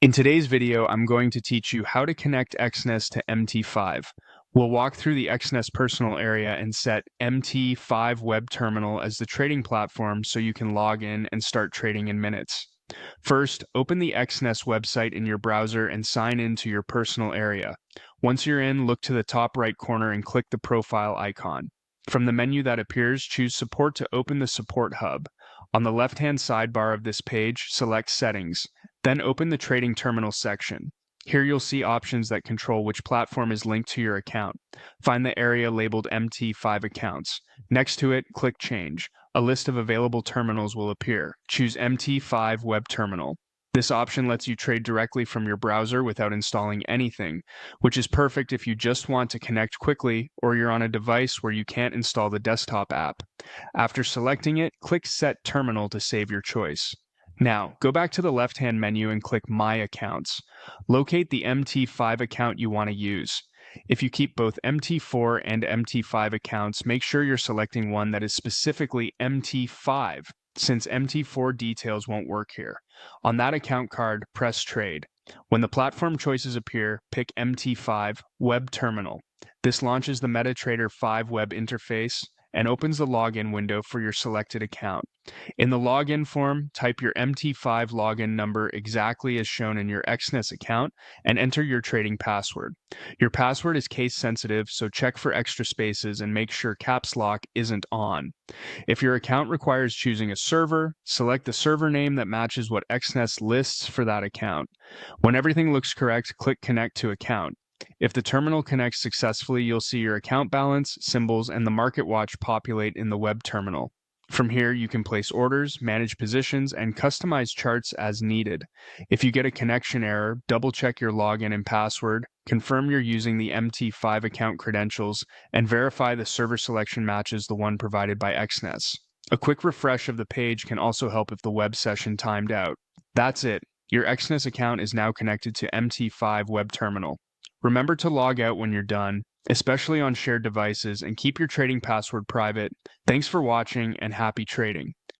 In today's video, I'm going to teach you how to connect Exness to Mt5. We'll walk through the Exness personal area and set Mt5 web terminal as the trading platform so you can log in and start trading in minutes. First, open the Exness website in your browser and sign in to your personal area. Once you're in, look to the top right corner and click the profile icon. From the menu that appears, choose Support to open the Support Hub. On the left-hand sidebar of this page, select Settings. Then open the Trading Terminal section. Here you'll see options that control which platform is linked to your account. Find the area labeled Mt5 Accounts. Next to it, click Change. A list of available terminals will appear. Choose Mt5 Web Terminal. This option lets you trade directly from your browser without installing anything, which is perfect if you just want to connect quickly or you're on a device where you can't install the desktop app. After selecting it, click Set Terminal to save your choice. Now, go back to the left-hand menu and click My Accounts. Locate the Mt5 account you want to use. If you keep both Mt4 and Mt5 accounts, make sure you're selecting one that is specifically Mt5, since Mt4 details won't work here. On that account card, press Trade. When the platform choices appear, pick Mt5 Web Terminal. This launches the MetaTrader 5 web interface and opens the login window for your selected account. In the login form, type your Mt5 login number exactly as shown in your Exness account and enter your trading password. Your password is case sensitive, so check for extra spaces and make sure caps lock isn't on. If your account requires choosing a server, select the server name that matches what Exness lists for that account. When everything looks correct, click Connect to Account. If the terminal connects successfully, you'll see your account balance, symbols, and the market watch populate in the web terminal. From here, you can place orders, manage positions, and customize charts as needed. If you get a connection error, double-check your login and password, confirm you're using the Mt5 account credentials, and verify the server selection matches the one provided by Exness. A quick refresh of the page can also help if the web session timed out. That's it. Your Exness account is now connected to Mt5 web terminal. Remember to log out when you're done, especially on shared devices, and keep your trading password private. Thanks for watching and happy trading.